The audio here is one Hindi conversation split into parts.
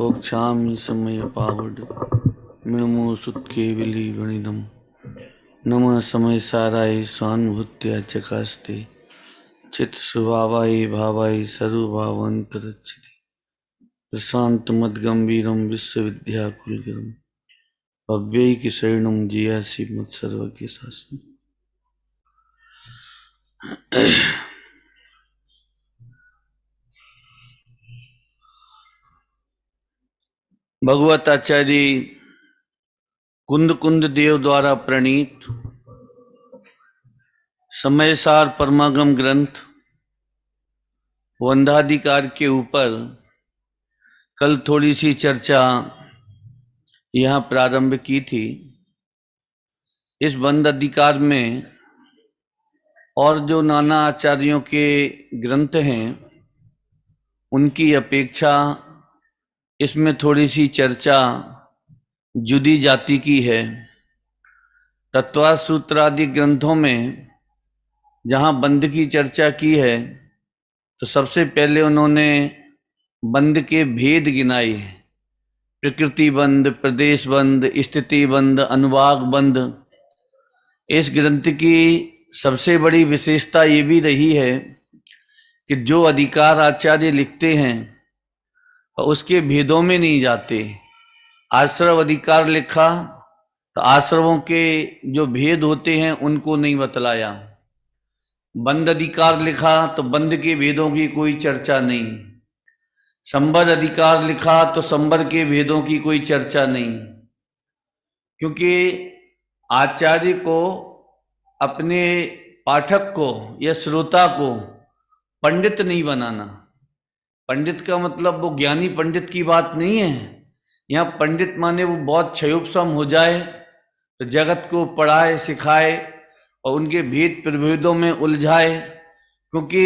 वोक्षामि समयपावड मृणमो सुत्केविली वणिदम नमः समय साराय स्वानुभूत्या चकास्ते चित्त स्वभावाय भावाय सर्वभावांतरच्छति प्रशांत मद्गंभीरम विश्वविद्याकुलगुरुम भव्यैक शरणम जियासि मत्सर्वज्ञ शासन। भगवत आचार्य कुंद कुंद देव द्वारा प्रणीत समयसार परमागम ग्रंथ वंदाधिकार के ऊपर कल थोड़ी सी चर्चा यहाँ प्रारंभ की थी। इस वंदाधिकार में और जो नाना आचार्यों के ग्रंथ हैं उनकी अपेक्षा इसमें थोड़ी सी चर्चा जुदी जाति की है। तत्वा सूत्र आदि ग्रंथों में जहाँ बंध की चर्चा की है तो सबसे पहले उन्होंने बंध के भेद गिनाए, प्रकृति बंध, प्रदेश बंध, स्थिति बंध, अनुवाग बंध। इस ग्रंथ की सबसे बड़ी विशेषता ये भी रही है कि जो अधिकार आचार्य लिखते हैं उसके भेदों में नहीं जाते। आश्रव अधिकार लिखा तो आश्रवों के जो भेद होते हैं उनको नहीं बतलाया। बंध अधिकार लिखा तो बंध के भेदों की कोई चर्चा नहीं। संबर अधिकार लिखा तो संबर के भेदों की कोई चर्चा नहीं। क्योंकि आचार्य को अपने पाठक को या श्रोता को पंडित नहीं बनाना। पंडित का मतलब वो ज्ञानी पंडित की बात नहीं है। यहाँ पंडित माने वो बहुत क्षयोपशम हो जाए तो जगत को पढ़ाए सिखाए और उनके भेद प्रभेदों में उलझाए। क्योंकि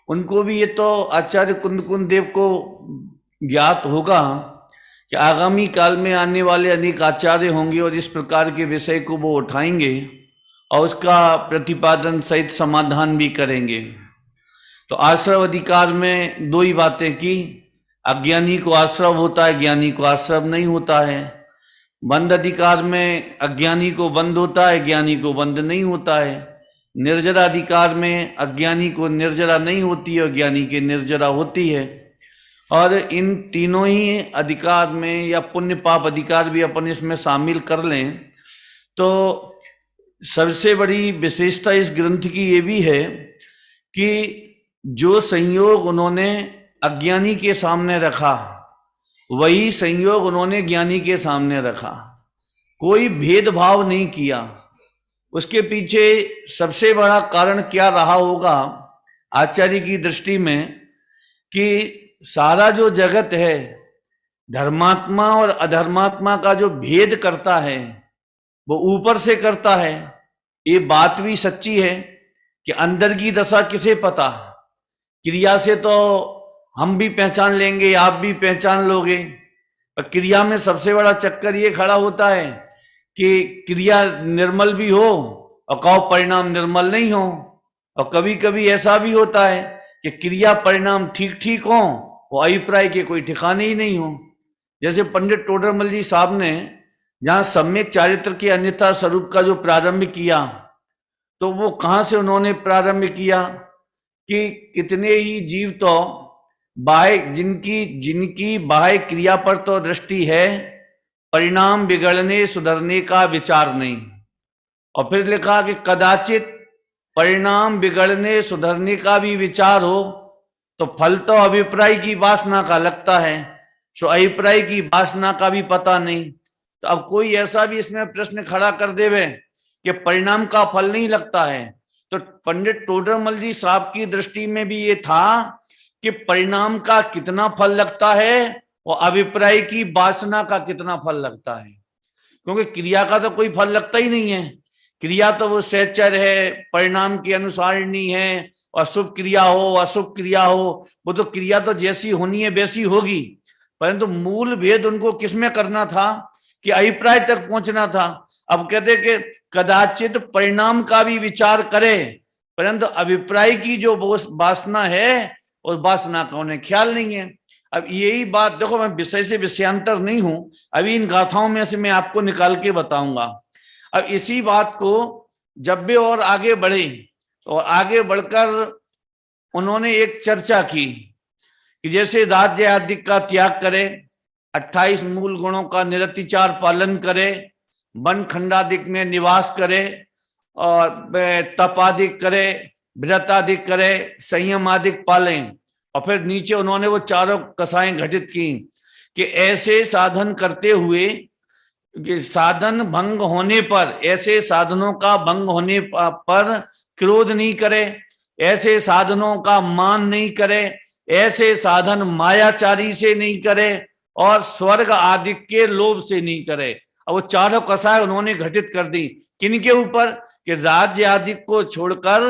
उनको भी ये तो आचार्य कुंद कुंद देव को ज्ञात होगा कि आगामी काल में आने वाले अनेक आचार्य होंगे और इस प्रकार के विषय को वो उठाएंगे और उसका प्रतिपादन सहित समाधान भी करेंगे। तो आश्रव अधिकार में दो ही बातें की। अज्ञानी को आश्रव होता है, ज्ञानी को आश्रव नहीं होता है। बंध अधिकार में अज्ञानी को बंध होता है, ज्ञानी को बंध नहीं होता है। निर्जरा अधिकार में अज्ञानी को निर्जरा नहीं होती है और ज्ञानी के निर्जरा होती है। और इन तीनों ही अधिकार में या पुण्य पाप अधिकार भी अपन इसमें शामिल कर लें तो सबसे बड़ी विशेषता इस ग्रंथ की ये भी है कि जो संयोग उन्होंने अज्ञानी के सामने रखा वही संयोग उन्होंने ज्ञानी के सामने रखा। कोई भेदभाव नहीं किया। उसके पीछे सबसे बड़ा कारण क्या रहा होगा आचार्य की दृष्टि में कि सारा जो जगत है धर्मात्मा और अधर्मात्मा का जो भेद करता है वो ऊपर से करता है। ये बात भी सच्ची है कि अंदर की दशा किसे पता। क्रिया से तो हम भी पहचान लेंगे, आप भी पहचान लोगे। पर क्रिया में सबसे बड़ा चक्कर ये खड़ा होता है कि क्रिया निर्मल भी हो और कहो परिणाम निर्मल नहीं हो। और कभी कभी ऐसा भी होता है कि क्रिया परिणाम ठीक ठीक हो वो अभिप्राय के कोई ठिकाने ही नहीं हो। जैसे पंडित टोडरमल जी साहब ने जहाँ सम्यक चारित्र के अन्यथा स्वरूप का जो प्रारंभ किया तो वो कहाँ से उन्होंने प्रारंभ किया कि कितने ही जीव तो बाह्य जिनकी बाह्य क्रिया पर तो दृष्टि है, परिणाम बिगड़ने सुधरने का विचार नहीं। और फिर लिखा कि कदाचित परिणाम बिगड़ने सुधरने का भी विचार हो तो फल तो अभिप्राय की वासना का लगता है, सो अभिप्राय की वासना का भी पता नहीं। तो अब कोई ऐसा भी इसमें प्रश्न खड़ा कर देवे कि परिणाम का फल नहीं लगता है तो पंडित टोडरमल जी साहब की दृष्टि में भी ये था कि परिणाम का कितना फल लगता है और अभिप्राय की वासना का कितना फल लगता है। क्योंकि क्रिया का तो कोई फल लगता ही नहीं है। क्रिया तो वो सहचर है, परिणाम के अनुसारणी है। और शुभ क्रिया हो अशुभ क्रिया हो वो तो क्रिया तो जैसी होनी है वैसी होगी। परंतु मूल भेद उनको किसमें करना था कि अभिप्राय तक पहुंचना था। अब कहते कि कदाचित परिणाम का भी विचार करे परंतु अभिप्राय की जो वासना है उस वासना का उन्हें ख्याल नहीं है। अब यही बात देखो, मैं विषय से विषयांतर नहीं हूं, अभी इन गाथाओं में से मैं आपको निकाल के बताऊंगा। अब इसी बात को जब भी और आगे बढ़े, और आगे बढ़कर उन्होंने एक चर्चा की कि जैसे राज्य आदि का त्याग करे, 28 मूल गुणों का निरतिचार पालन करे, वन खंडादिक में निवास करे, और तप आदि करे, व्रत आदि करे, संयम आदि पालें। और फिर नीचे उन्होंने वो चारों कसाएं घटित की कि ऐसे साधन करते हुए कि साधन भंग होने पर, ऐसे साधनों का भंग होने पर क्रोध नहीं करे, ऐसे साधनों का मान नहीं करे, ऐसे साधन मायाचारी से नहीं करे, और स्वर्ग आदि के लोभ से नहीं करे। अब वो चारों कसाएं उन्होंने घटित कर दी किनके ऊपर, कि राज्य आदि को छोड़कर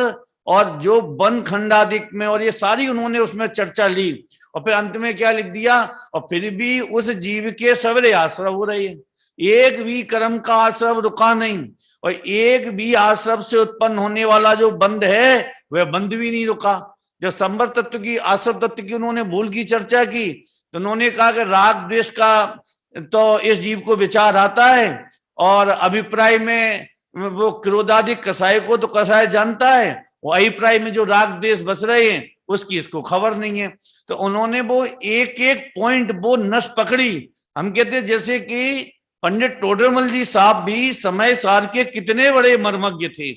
और जो वन खंडादिक में, और ये सारी उन्होंने उसमें चर्चा ली। और फिर अंत में क्या लिख दिया, और फिर भी उस जीव के सवेरे आश्रव हो रही है, एक भी कर्म का आश्रव रुका नहीं, और एक भी आश्रव से उत्पन्न होने वाला जो बंध है वह बंध भी नहीं रुका। जब संवर तत्व की, आश्रव तत्व की उन्होंने भूल की चर्चा की, तो उन्होंने कहा कि राग द्वेष का तो इस जीव को विचार आता है, और अभिप्राय में वो क्रोधादिक कसाय को तो कसाय जानता है, वो अभिप्राय में जो राग द्वेष बच रहे हैं उसकी इसको खबर नहीं है। तो उन्होंने वो एक एक पॉइंट वो नस पकड़ी। हम कहते हैं जैसे कि पंडित टोडरमल जी साहब भी समय सार के कितने बड़े मर्मज्ञ थे।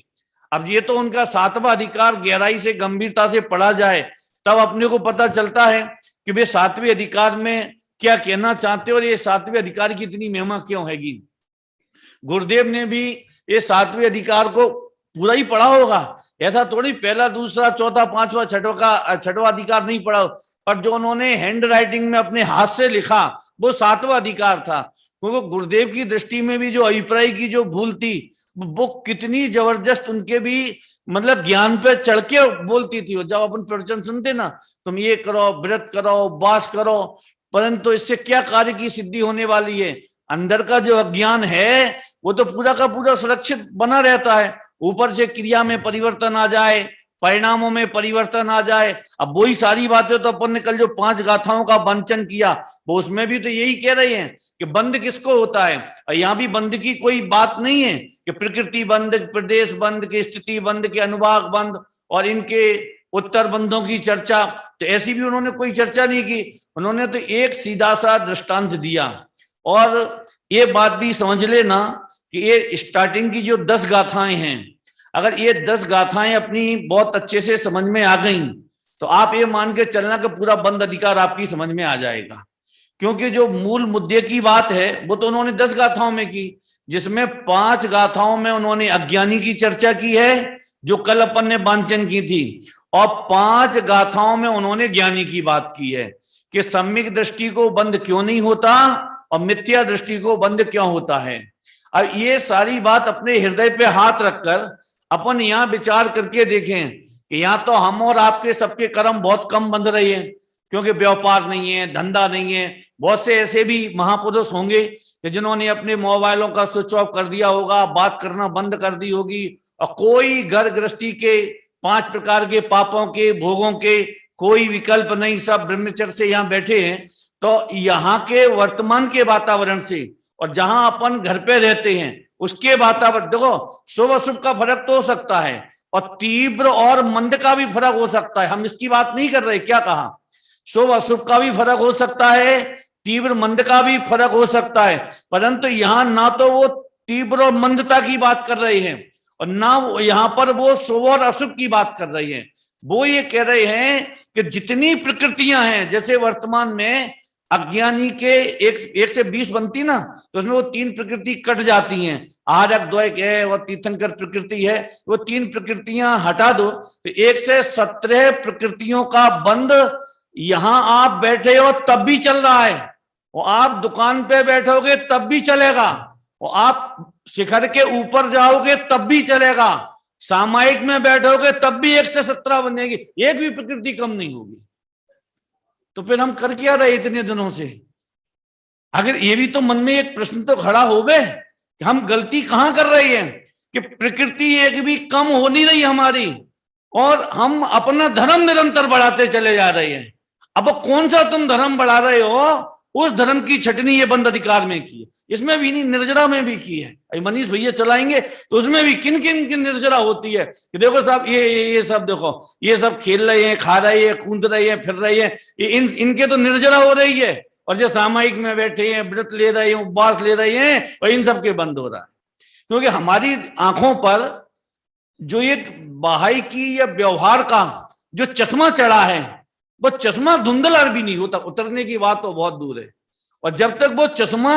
अब ये तो उनका 7वां अधिकार गहराई से, गंभीरता से पढ़ा जाए तब अपने को पता चलता है कि वे 7वें अधिकार में क्या कहना चाहते हैं, और ये 7वें अधिकार की इतनी महिमा क्यों हैगी। गुरुदेव ने भी ये 7वें अधिकार को पूरा ही पढ़ा होगा, ऐसा थोड़ी पहला दूसरा चौथा पांचवा छठवां अधिकार नहीं पढ़ा, पर जो उन्होंने हैंड राइटिंग में अपने हाथ से लिखा वो 7वां अधिकार था। क्योंकि गुरुदेव की दृष्टि में भी जो अभिप्राय की जो भूल थी वो कितनी जबरदस्त, उनके भी मतलब ज्ञान पे चढ़ के बोलती थी। जब अपन प्रवचन सुनते ना, तुम ये करो, व्रत करो, उपवास करो, परंतु इससे क्या कार्य की सिद्धि होने वाली है, अंदर का जो अज्ञान है वो तो पूरा का पूरा सुरक्षित बना रहता है, ऊपर से क्रिया में परिवर्तन आ जाए, परिणामों में परिवर्तन आ जाए। अब वही सारी बातें तो अपन ने कल जो 5 गाथाओं का वंचन किया वो उसमें भी तो यही कह रहे हैं कि बंध किसको होता है। और यहाँ भी बंध की कोई बात नहीं है कि प्रकृति बंध, प्रदेश बंध, के स्थिति बंध, के अनुभाग बंध और इनके उत्तर बंधों की चर्चा, तो ऐसी भी उन्होंने कोई चर्चा नहीं की। उन्होंने तो एक सीधा सा दृष्टांत दिया। और ये बात भी समझ लेना कि ये स्टार्टिंग की जो 10 गाथाएं हैं, अगर ये 10 गाथाएं अपनी बहुत अच्छे से समझ में आ गई तो आप ये मान के चलना कि पूरा बंध अधिकार आपकी समझ में आ जाएगा। क्योंकि जो मूल मुद्दे की बात है वो तो उन्होंने 10 गाथाओं में की, जिसमें 5 गाथाओं में उन्होंने अज्ञानी की चर्चा की है जो कल अपन ने वांचन की थी, और 5 गाथाओं में उन्होंने ज्ञानी की बात की है कि सम्यक दृष्टि को बंध क्यों नहीं होता और मिथ्या दृष्टि को बंध क्यों होता है। अब ये सारी बात अपने हृदय पे हाथ रखकर अपन यहाँ विचार करके देखें कि यहाँ तो हम और आपके सबके कर्म बहुत कम बंध रहे हैं, क्योंकि व्यापार नहीं है, धंधा नहीं है। बहुत से ऐसे भी महापुरुष होंगे कि जिन्होंने अपने मोबाइलों का स्विच ऑफ कर दिया होगा, बात करना बंद कर दी होगी, और कोई घर गृहस्थी के 5 प्रकार के पापों के, भोगों के कोई विकल्प नहीं, सब ब्रह्मचर्य से यहाँ बैठे हैं। तो यहाँ के वर्तमान के वातावरण से और जहां अपन घर पे रहते हैं उसके वातावरण, देखो शुभ अशुभ का फर्क तो हो सकता है और तीव्र और मंद का भी फर्क हो सकता है। हम इसकी बात नहीं कर रहे, क्या कहा, शुभ अशुभ का भी फर्क हो सकता है, तीव्र मंद का भी फर्क हो सकता है, परंतु यहाँ ना तो वो तीव्र और मंदता की बात कर रहे हैं और ना यहाँ पर वो शुभ और अशुभ की बात कर रहे हैं। वो ये कह रहे हैं कि जितनी प्रकृतियां हैं, जैसे वर्तमान में अज्ञानी के एक से 20 बनती ना, तो उसमें वो 3 प्रकृति कट जाती हैं, आरक द्वैक है और तीर्थंकर प्रकृति है, वो 3 प्रकृतियां हटा दो तो 1 से 17 प्रकृतियों का बंद यहां आप बैठे हो तब भी चल रहा है, और आप दुकान पे बैठोगे तब भी चलेगा, और आप शिखर के ऊपर जाओगे तब भी चलेगा, सामायिक में बैठोगे तब भी 1 से 17 बनेगी, एक भी प्रकृति कम नहीं होगी। तो फिर हम कर क्या रहे इतने दिनों से। अगर ये भी तो मन में एक प्रश्न तो खड़ा हो गए कि हम गलती कहां कर रहे हैं कि प्रकृति एक भी कम हो नहीं रही हमारी, और हम अपना धर्म निरंतर बढ़ाते चले जा रहे हैं। अब वो कौन सा तुम धर्म बढ़ा रहे हो, उस धर्म की छटनी ये बंद अधिकार में की है, इसमें भी नहीं, निर्जरा में भी की है। मनीष भैया चलाएंगे तो उसमें भी किन किन की निर्जरा होती है कि देखो साहब ये सब देखो, ये सब खेल रहे हैं, खा रहे हैं, कूद रहे हैं, फिर रहे हैं, इनके तो निर्जरा हो रही है, और जो सामायिक में बैठे हैं, व्रत ले रहे हैं, उपवास ले रहे हैं, और इन सबके बंद हो रहा है। क्योंकि हमारी आंखों पर जो एक बहाई की या व्यवहार का जो चश्मा चढ़ा है, वो चश्मा धुंधला भी नहीं होता, उतरने की बात तो बहुत दूर है। और जब तक वो चश्मा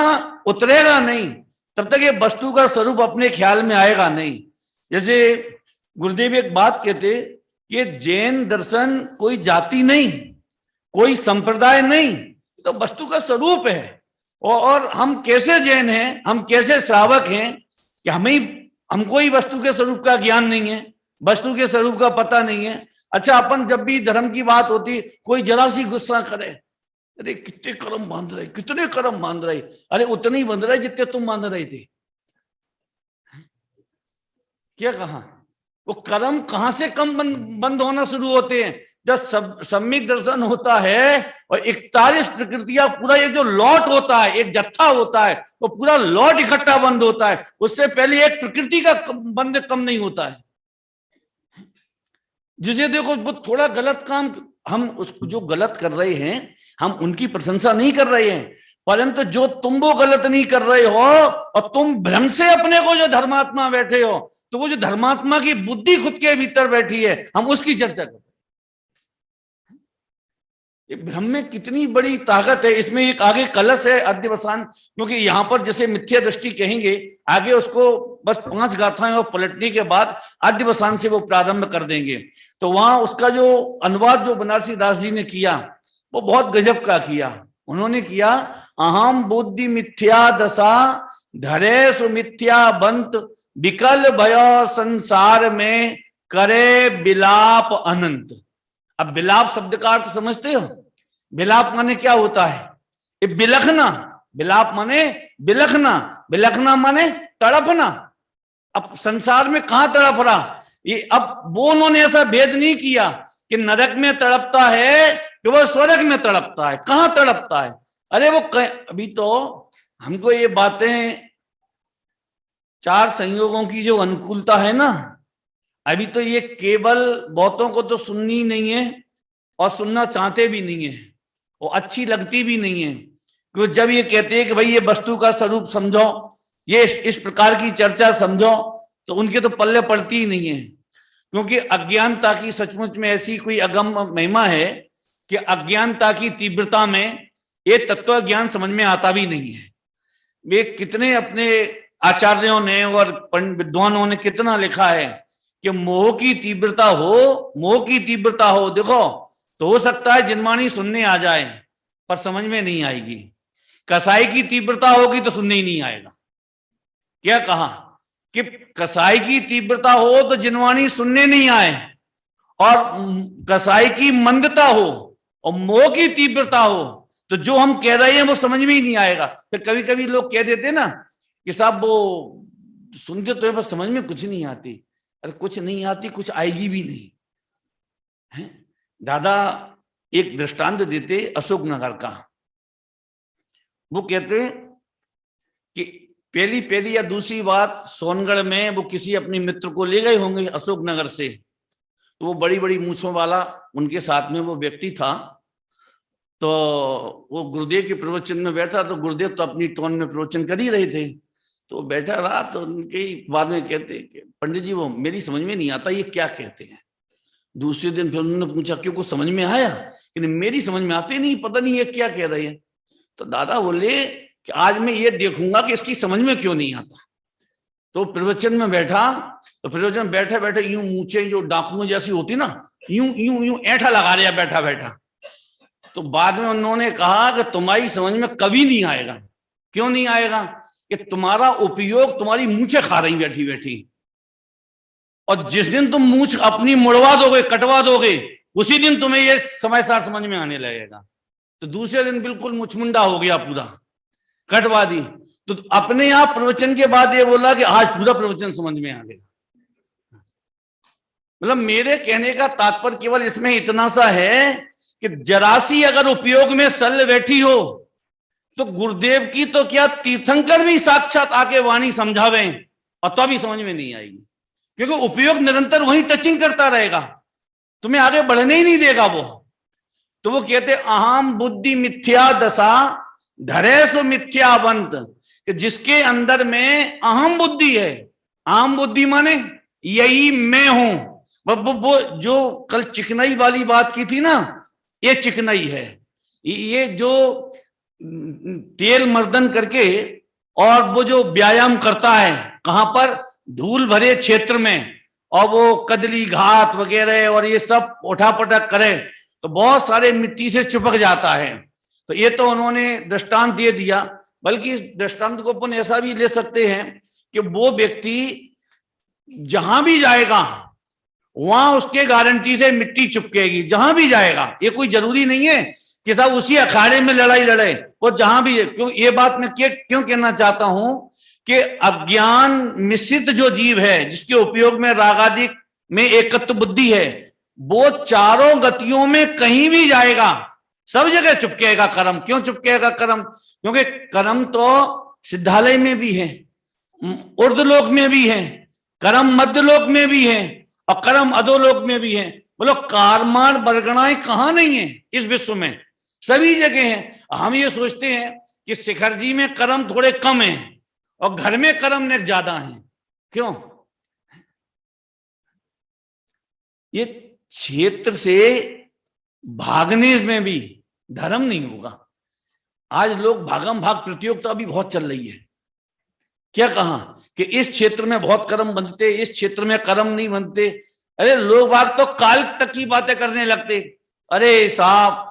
उतरेगा नहीं, तब तक ये वस्तु का स्वरूप अपने ख्याल में आएगा नहीं। जैसे गुरुदेव एक बात कहते कि जैन दर्शन कोई जाति नहीं, कोई संप्रदाय नहीं, तो वस्तु का स्वरूप है। और हम कैसे जैन हैं, हम कैसे श्रावक हैं कि हमको ही वस्तु के स्वरूप का ज्ञान नहीं है, वस्तु के स्वरूप का पता नहीं है। अच्छा, अपन जब भी धर्म की बात होती, कोई जरा सी गुस्सा करे, अरे कितने कर्म बांध रहे, कितने कर्म बांध रहे, अरे उतने ही बांध रहे जितने तुम बांध रहे थे। क्या कहा, वो कर्म कहां से कम बंद होना शुरू होते हैं, जब सम्यक दर्शन होता है और 41 प्रकृतियां, पूरा एक जो लॉट होता है, एक जत्था होता है, वो पूरा लॉट इकट्ठा बंद होता है। उससे पहले एक प्रकृति का बंद कम नहीं होता है। जिसे देखो वो थोड़ा गलत काम, हम उसको जो गलत कर रहे हैं, हम उनकी प्रशंसा नहीं कर रहे हैं, परंतु जो तुम वो गलत नहीं कर रहे हो और तुम भ्रम से अपने को जो धर्मात्मा बैठे हो, तो वो जो धर्मात्मा की बुद्धि खुद के भीतर बैठी है, हम उसकी चर्चा कर रहे हैं। ये भ्रम में कितनी बड़ी ताकत है। इसमें एक आगे कलश है अध्यवसान, क्योंकि यहां पर जैसे मिथ्या दृष्टि कहेंगे, आगे उसको बस 5 गाथाएं और पलटने के बाद अध्यवसान से वो प्रारंभ कर देंगे। तो वहां उसका जो अनुवाद जो बनारसी दास जी ने किया, वो बहुत गजब का किया। उन्होंने किया, अहम बुद्धि मिथ्या दशा धरे सुमिथ्या बंत विकल भयो संसार में करे बिलाप अनंत। अब बिलाप शब्द का अर्थ समझते हो? बिलाप माने क्या होता है? ये बिलखना, बिलाप माने बिलखना, बिलखना माने तड़पना। अब संसार में कहां तड़प रहा ये, अब वो उन्होंने ऐसा भेद नहीं किया कि नरक में तड़पता है कि वो स्वर्ग में तड़पता है, कहां तड़पता है। अरे वो अभी तो हमको ये बातें 4 संयोगों की जो अनुकूलता है ना, अभी तो ये केवल बहुतों को तो सुननी नहीं है और सुनना चाहते भी नहीं है, वो अच्छी लगती भी नहीं है। क्योंकि जब ये कहते हैं कि भाई ये वस्तु का स्वरूप समझो, ये इस प्रकार की चर्चा समझो, तो उनके तो पल्ले पड़ती ही नहीं है। क्योंकि अज्ञानता की सचमुच में ऐसी कोई अगम महिमा है कि अज्ञानता की तीव्रता में ये तत्व ज्ञान समझ में आता भी नहीं है। वे कितने अपने आचार्यों ने और विद्वानों ने कितना लिखा है कि मोह की तीव्रता हो, मोह की तीव्रता हो, देखो तो हो सकता है जिनवाणी सुनने आ जाए पर समझ में नहीं आएगी। कसाई की तीव्रता होगी तो सुनने ही नहीं आएगा। क्या कहा कि कसाई की तीव्रता हो तो जिनवाणी सुनने नहीं आए, और कसाई की मंदता हो और मोह की तीव्रता हो तो जो हम कह रहे हैं वो समझ में ही नहीं आएगा। फिर कभी कभी लोग कह देते ना कि साहब वो सुनते तो है पर समझ में कुछ नहीं आती। अरे कुछ नहीं आती, कुछ आएगी भी नहीं है। दादा एक दृष्टांत देते अशोकनगर का। वो कहते कि पहली या दूसरी बात सोनगढ़ में वो किसी अपने मित्र को ले गए होंगे अशोकनगर से, तो वो बड़ी बड़ी मूछों वाला उनके साथ में वो व्यक्ति था। तो वो गुरुदेव के प्रवचन में बैठा, तो गुरुदेव तो अपनी टोन में प्रवचन कर ही रहे थे, तो बैठा रहा। तो उनके बाद में कहते पंडित जी वो मेरी समझ में नहीं आता ये क्या कहते हैं। दूसरे दिन फिर उन्होंने पूछा क्यों, कुछ समझ में आया? कि मेरी समझ में आते नहीं, पता नहीं ये क्या कह रहे हैं। तो दादा बोले कि आज मैं ये देखूंगा कि इसकी समझ में क्यों नहीं आता। तो प्रवचन में बैठा, तो प्रवचन में बैठे बैठे यूं मूछे जो डाकुओं जैसी होती ना, यूं यूं यूं ऐठा लगा रहा बैठा बैठा। तो बाद में उन्होंने कहा कि तुम्हारी समझ में कभी नहीं आएगा। क्यों नहीं आएगा? कि तुम्हारा उपयोग तुम्हारी मूछें खा रही बैठी बैठी, और जिस दिन तुम मूछ अपनी मुड़वा दोगे, कटवा दोगे, उसी दिन तुम्हें ये समय सार समझ में आने लगेगा। तो दूसरे दिन बिल्कुल मुछमुंडा हो गया, पूरा कटवा दी। तो अपने आप प्रवचन के बाद ये बोला कि आज पूरा प्रवचन समझ में आ गया। मतलब मेरे कहने का तात्पर्य केवल इसमें इतना सा है कि जरासी अगर उपयोग में सल बैठी हो तो गुरुदेव की तो क्या तीर्थंकर भी साक्षात आके वाणी समझावे और तो भी समझ में नहीं आएगी, क्योंकि उपयोग निरंतर वही टचिंग करता रहेगा, तुम्हें आगे बढ़ने ही नहीं देगा वो। तो वो कहते अहम बुद्धि मिथ्या दशा धरे सो मिथ्यावंत, कि जिसके अंदर में अहम बुद्धि है, अहम बुद्धि माने यही मैं हूं, वो जो कल चिकनाई वाली बात की थी ना, ये चिकनाई है। ये जो तेल मर्दन करके और वो जो व्यायाम करता है कहां पर, धूल भरे क्षेत्र में, और वो कदली घाट वगैरह और ये सब उठापटक करे तो बहुत सारे मिट्टी से चिपक जाता है। तो ये तो उन्होंने दृष्टांत दे दिया, बल्कि इस दृष्टांत को अपन ऐसा भी ले सकते हैं कि वो व्यक्ति जहां भी जाएगा वहां उसके गारंटी से मिट्टी चिपकेगी, जहां भी जाएगा। ये कोई जरूरी नहीं है कि साहब उसी अखाड़े में लड़ाई लड़े, वो जहां भी। क्यों ये बात मैं क्यों कहना चाहता हूं कि अज्ञान मिश्रित जो जीव है, जिसके उपयोग में रागादि में एकत्व बुद्धि है, वो चारों गतियों में कहीं भी जाएगा, सब जगह चुपकेगा कर्म। क्यों चुपकेगा कर्म? क्योंकि कर्म तो सिद्धालय में भी है, ऊर्ध्वलोक में भी है, कर्म मध्यलोक में भी है और कर्म अधोलोक में भी है। बोलो कारमान बरगणाएं कहां नहीं है इस विश्व में, सभी जगह हैं। हम ये सोचते हैं कि शिखर जी में कर्म थोड़े कम हैं और घर में कर्म ने ज्यादा हैं। क्यों? ये क्षेत्र से भागने में भी धर्म नहीं होगा। आज लोग भागम भाग प्रतियोगिता भी बहुत चल रही है। क्या कहा कि इस क्षेत्र में बहुत कर्म बनते, इस क्षेत्र में कर्म नहीं बनते। अरे लोग बाग तो काल तक की बातें करने लगते। अरे साहब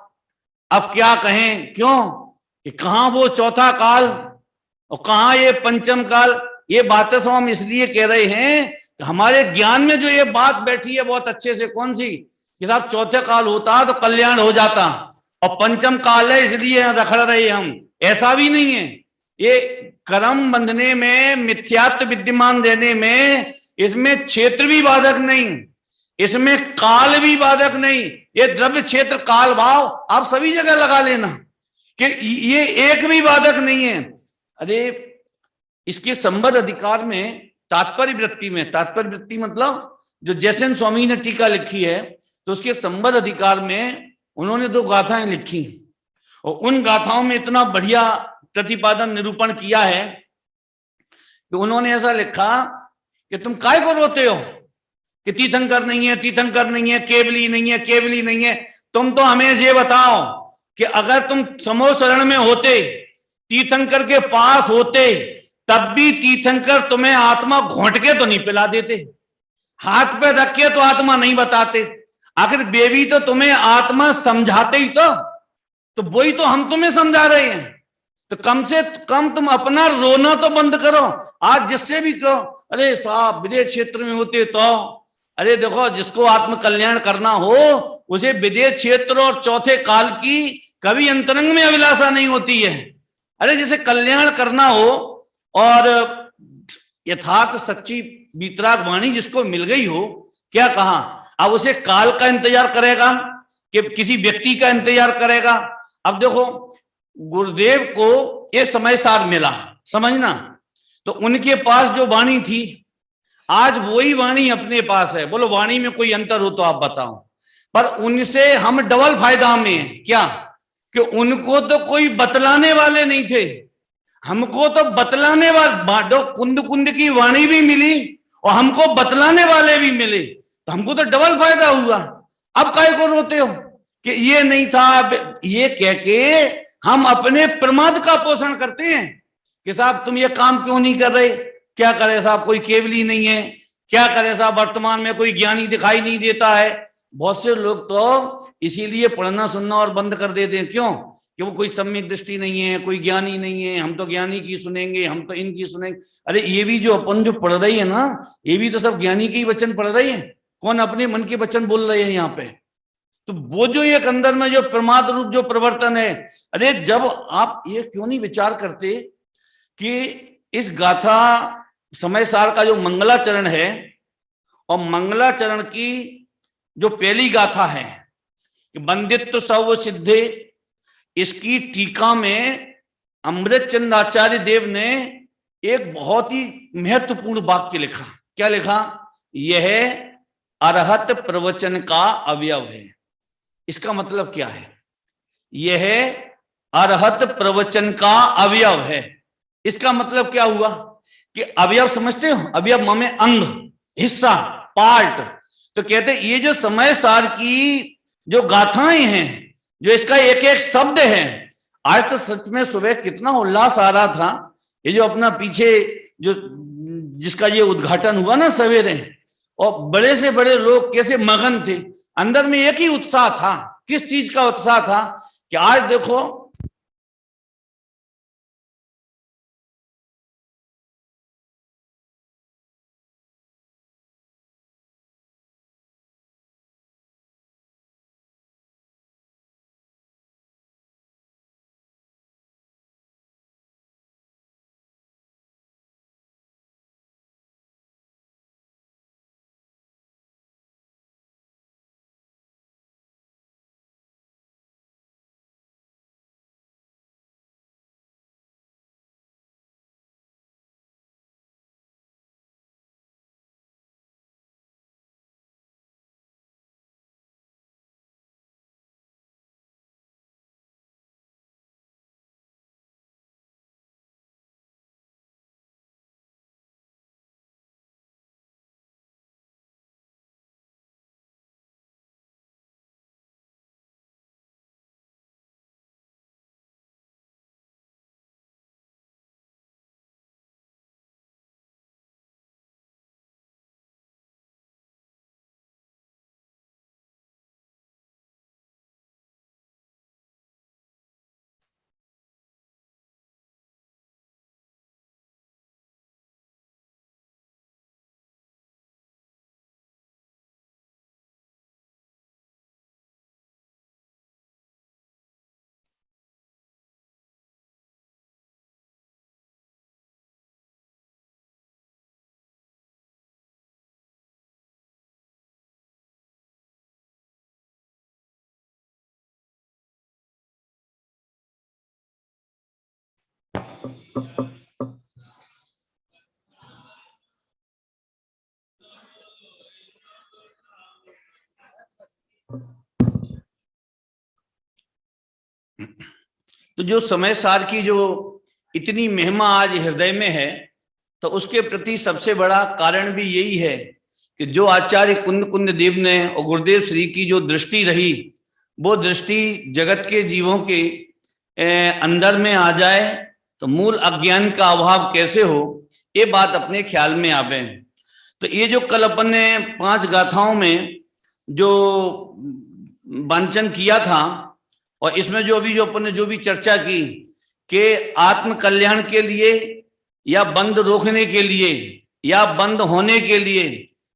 अब क्या कहें, क्यों कि कहां वो चौथा काल और कहां ये पंचम काल। ये बातें सब हम इसलिए कह रहे हैं कि हमारे ज्ञान में जो ये बात बैठी है बहुत अच्छे से, कौन सी, कि साहब चौथे काल होता तो कल्याण हो जाता और पंचम काल है इसलिए रखड़ रहे हम। ऐसा भी नहीं है। ये कर्म बंधने में, मिथ्यात्व विद्यमान देने में, इसमें क्षेत्र भी बाधक नहीं, इसमें काल भी बाधक नहीं। ये द्रव्य क्षेत्र काल भाव आप सभी जगह लगा लेना कि ये एक भी बाधक नहीं है। अरे इसके संबद्ध अधिकार में तात्पर्य वृत्ति में, तात्पर्य वृत्ति मतलब जो जैसन स्वामी ने टीका लिखी है, तो उसके संबद्ध अधिकार में उन्होंने 2 गाथाएं लिखी और उन गाथाओं में इतना बढ़िया प्रतिपादन निरूपण किया है कि उन्होंने ऐसा लिखा कि तुम काय को रोते हो कि तीर्थंकर नहीं है, तीर्थंकर नहीं है, केवली नहीं है, केवली नहीं है। तुम तो हमें ये बताओ कि अगर तुम समो शरण में होते, तीर्थंकर के पास होते, तब भी तीर्थंकर तुम्हें आत्मा घोंट के तो नहीं पिला देते, हाथ पे रख के तो आत्मा नहीं बताते। आखिर बेबी तो तुम्हें आत्मा समझाते ही तो वही तो हम तुम्हें समझा रहे हैं। तो कम से कम तुम अपना रोना तो बंद करो। आज जिससे भी कहो अरे साहब विदेश क्षेत्र में होते तो, अरे देखो जिसको आत्म कल्याण करना हो उसे विदेश क्षेत्र और चौथे काल की कभी अंतरंग में अभिलाषा नहीं होती है। अरे जिसे कल्याण करना हो और यथार्थ सच्ची वीतराग वाणी जिसको मिल गई हो, क्या कहा, अब उसे काल का इंतजार करेगा कि किसी व्यक्ति का इंतजार करेगा? अब देखो गुरुदेव को ये समय सार मिला, समझना, तो उनके पास जो वाणी थी आज वही वाणी अपने पास है। बोलो वाणी में कोई अंतर हो तो आप बताओ। पर उनसे हम डबल फायदा में हैं। क्या? कि उनको तो कोई बतलाने वाले नहीं थे, हमको तो बतलाने वाले, कुंद कुंद की वाणी भी मिली और हमको बतलाने वाले भी मिले, तो हमको तो डबल फायदा हुआ। अब काय को रोते हो कि ये नहीं था, ये कह के हम अपने प्रमाद का पोषण करते हैं कि साहब तुम ये काम क्यों नहीं कर रहे। क्या करे साहब, कोई केवली नहीं है, क्या करे साहब, वर्तमान में कोई ज्ञानी दिखाई नहीं देता है। बहुत से लोग तो इसीलिए पढ़ना सुनना और बंद कर देते हैं। क्यों? कि वो कोई सम्यक दृष्टि नहीं है, कोई ज्ञानी नहीं है, हम तो ज्ञानी की सुनेंगे, हम तो इनकी सुनेंगे। अरे ये भी जो अपन जो पढ़ रही है ना, ये भी तो सब ज्ञानी के ही वचन पढ़ रही है। कौन अपने मन के वचन बोल रहे हैं यहाँ पे? तो वो जो एक अंदर में जो प्रमाद रूप जो प्रवर्तन है, अरे जब आप ये क्यों नहीं विचार करते कि इस गाथा समय सार का जो मंगलाचरण है और मंगलाचरण की जो पहली गाथा है, कि बंदित्व सर्व सिद्धे, इसकी टीका में अमृतचंद आचार्य देव ने एक बहुत ही महत्वपूर्ण वाक्य लिखा। क्या लिखा? यह अरहत प्रवचन का अवयव है। इसका मतलब क्या है? यह अरहत प्रवचन का अवयव है। इसका मतलब क्या हुआ कि अवयव समझते हो? अवयव माने अंग, हिस्सा, पार्ट। तो कहते ये जो समय सार की जो गाथाएं हैं, जो इसका एक एक शब्द है, आज तो सच में सुबह कितना उल्लास आ रहा था। ये जो अपना पीछे जो जिसका ये उद्घाटन हुआ ना सवेरे, और बड़े से बड़े लोग कैसे मगन थे, अंदर में एक ही उत्साह था। किस चीज का उत्साह था? कि आज देखो तो जो समय सार की जो इतनी महिमा आज हृदय में है, तो उसके प्रति सबसे बड़ा कारण भी यही है कि जो आचार्य कुंद कुंद देव ने और गुरुदेव श्री की जो दृष्टि रही, वो दृष्टि जगत के जीवों के अंदर में आ जाए तो मूल अज्ञान का अभाव कैसे हो, ये बात अपने ख्याल में आवे। तो ये जो कल अपन ने 5 गाथाओं में जो वांचन किया था, और इसमें जो अभी जो अपन ने जो भी चर्चा की कि आत्म कल्याण के लिए या बंद रोकने के लिए या बंद होने के लिए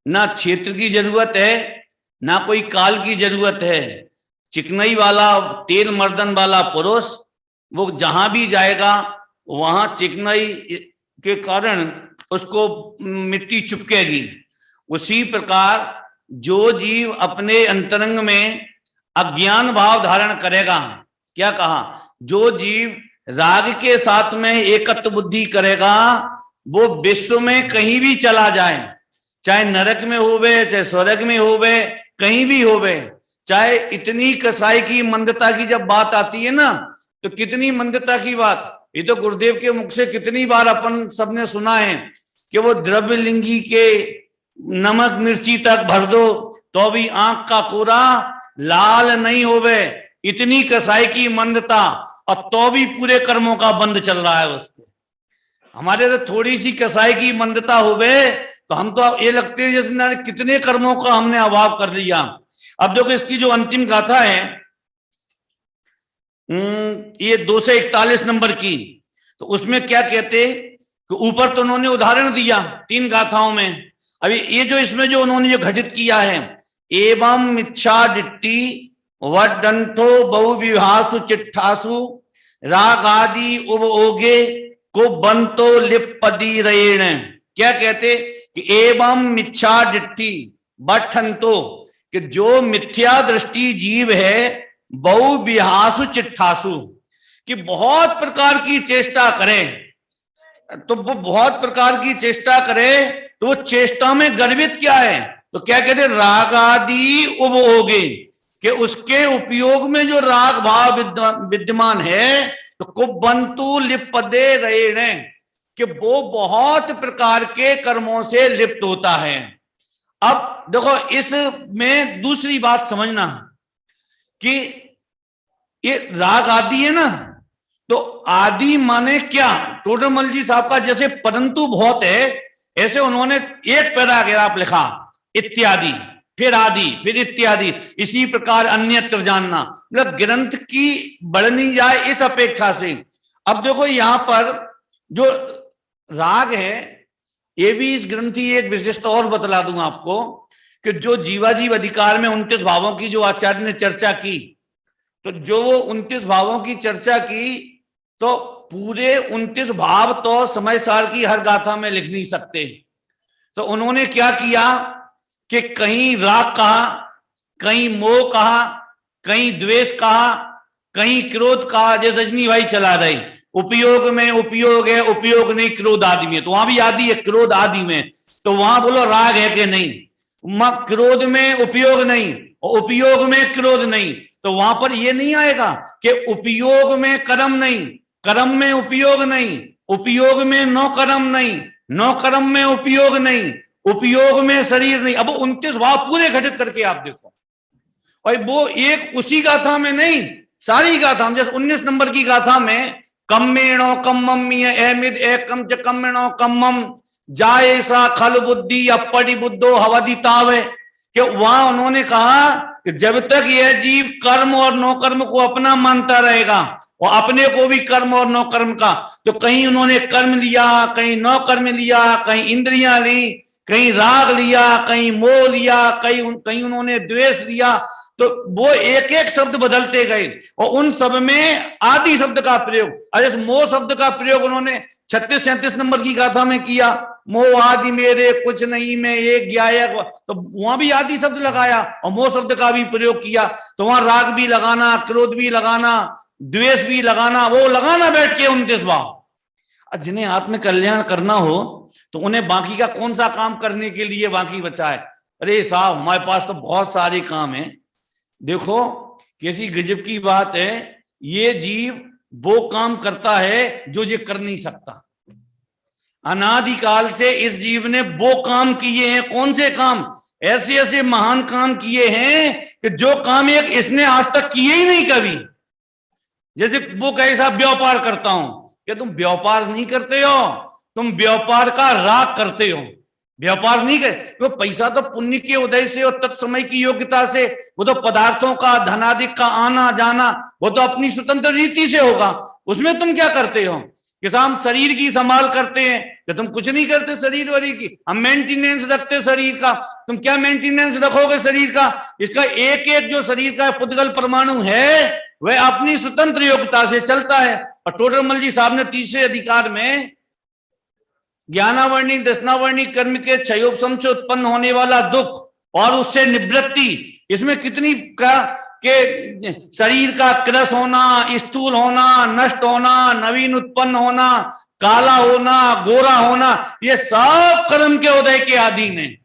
ना क्षेत्र की जरूरत है, ना कोई काल की जरूरत है। चिकनाई वाला, तेल मर्दन वाला पुरुष वो जहां भी जाएगा वहां चिकनाई के कारण उसको मिट्टी चुपकेगी। उसी प्रकार जो जीव अपने अंतरंग में अज्ञान भाव धारण करेगा, क्या कहा, जो जीव राग के साथ में एकत्व बुद्धि करेगा, वो विश्व में कहीं भी चला जाए, चाहे नरक में होवे, चाहे स्वर्ग में होवे, कहीं भी होवे, चाहे इतनी कसाई की मंदता की जब बात आती है ना, तो कितनी मंदता की बात, ये तो गुरुदेव के मुख से कितनी बार अपन सबने सुना है कि वो द्रव्य लिंगी के नमक मिर्ची तक भर दो तो भी आंख का कोरा लाल नहीं होवे, इतनी कसाई की मंदता, और तो भी पूरे कर्मों का बंद चल रहा है उसके। हमारे तो थोड़ी सी कसाई की मंदता होवे तो हम तो ये लगते हैं जैसे कितने कर्मों का हमने अभाव कर दिया। अब देखो इसकी जो अंतिम गाथा है ये 241 नंबर की, तो उसमें क्या कहते कि ऊपर तो उन्होंने उदाहरण दिया 3 गाथाओं में, अभी ये जो इसमें जो उन्होंने जो घटित किया है, एवं मिच्छा डिट्टी वडंथो बहु विभासु चिट्ठासु राग आदि उब ओगे को बंतो लिपदी रेण। क्या कहते कि एवं मिच्छा डिट्टी बठंतो, कि जो मिथ्या दृष्टि जीव है बहु विहासु चिट्ठासु, कि बहुत प्रकार की चेष्टा करे, तो वो बहुत प्रकार की चेष्टा करे तो वो चेष्टा में गर्वित क्या है, तो क्या कहते हैं, राग आदि उपभोगे, कि उसके उपयोग में जो राग भाव विद्यमान है, तो कुबंतु लिपदे रहे, कि वो बहुत प्रकार के कर्मों से लिप्त होता है। अब देखो इसमें दूसरी बात समझना कि ये राग आदि है ना, तो आदि माने क्या, टोडरमल जी साहब का जैसे परंतु बहुत है, ऐसे उन्होंने एक पैराग्राफ लिखा, इत्यादि, फिर आदि, फिर इत्यादि, इसी प्रकार अन्यत्र जानना, मतलब ग्रंथ की बढ़नी जाए इस अपेक्षा से। अब देखो यहां पर जो राग है, ये भी इस ग्रंथ की एक विशेषता और बतला दूंगा आपको, कि जो जीवाजीव अधिकार में 29 भावों की जो आचार्य ने चर्चा की, तो जो वो 29 भावों की चर्चा की, तो पूरे 29 भाव तो समय सार की हर गाथा में लिख नहीं सकते, तो उन्होंने क्या किया कि कहीं राग कहा, कहीं मोह कहा, कहीं द्वेष कहा, कहीं क्रोध कहा, जैसे रजनी भाई चला रहे, उपयोग में उपयोग है, उपयोग नहीं क्रोध आदि में, तो वहां भी आदि है क्रोध आदि में, तो वहां बोलो राग है कि नहीं, क्रोध में उपयोग नहीं और उपयोग में क्रोध नहीं, तो वहां पर ये नहीं आएगा कि उपयोग में कर्म नहीं, कर्म में उपयोग नहीं, उपयोग में नो कर्म नहीं, नो कर्म में उपयोग नहीं, उपयोग में शरीर नहीं। अब 29 भाव पूरे घटित करके आप देखो भाई, वो एक उसी गाथा में नहीं, सारी गाथा में, जैसे 19 नंबर की गाथा में कम्मेणो कम्मम एमिद एकम च कम्मेणो कम्मम जाए सा खल बुद्धि अपड़ी बुद्धो हवदि तावे, कि वहां उन्होंने कहा कि जब तक यह जीव कर्म और नो कर्म को अपना मानता रहेगा और अपने को भी कर्म और नो कर्म का, तो कहीं उन्होंने कर्म लिया, कहीं नो कर्म लिया, कहीं इंद्रियां ली, कहीं राग लिया, कहीं मोह लिया, कहीं उन्होंने द्वेष लिया, तो वो एक एक शब्द बदलते गए और उन सब में आदि शब्द का प्रयोग, अरे मोह शब्द का प्रयोग उन्होंने 36-37 नंबर की गाथा में किया, मोह आदि मेरे कुछ नहीं मैं एक गायक, तो वहां भी आदि शब्द लगाया और मोह शब्द का भी प्रयोग किया, तो वहां राग भी लगाना, क्रोध भी लगाना, द्वेष भी लगाना, वो लगाना बैठ के 29 भाव। जिन्हें आत्म कल्याण करना हो तो उन्हें बाकी का कौन सा काम करने के लिए बाकी बचा है, अरे साहब हमारे पास तो बहुत सारे काम है। देखो कैसी गजब की बात है, ये जीव वो काम करता है जो ये कर नहीं सकता, अनादिकाल से इस जीव ने वो काम किए हैं, कौन से काम, ऐसे ऐसे महान काम किए हैं कि जो काम एक इसने आज तक किए ही नहीं कभी। जैसे वो कैसा व्यापार करता हूं, क्या तुम व्यापार नहीं करते हो, तुम व्यापार का राग करते हो, व्यापार नहीं कर, तो पैसा तो पुण्य के उदय से और तत्समय की योग्यता से, वो तो पदार्थों का धनादिक का आना जाना वो तो अपनी स्वतंत्र रीति से होगा, उसमें तुम क्या करते हो, कि हम शरीर की संभाल करते हैं, कि तुम कुछ नहीं करते शरीर वाली की, हम मेंटेनेंस रखते शरीर का, तुम क्या मेंटेनेंस रखोगे शरीर का, इसका एक एक जो शरीर का पुद्गल परमाणु है वह अपनी स्वतंत्र योग्यता से चलता है। और टोडरमल जी साहब ने तीसरे अधिकार में ज्ञानावर्णी दशनावर्णी कर्म के क्षयोपशम से उत्पन्न होने वाला दुख और उससे निवृत्ति, इसमें कितनी के शरीर का क्रस होना, स्थूल होना, नष्ट होना, नवीन उत्पन्न होना, काला होना, गोरा होना, ये सब कर्म के उदय के अधीन है।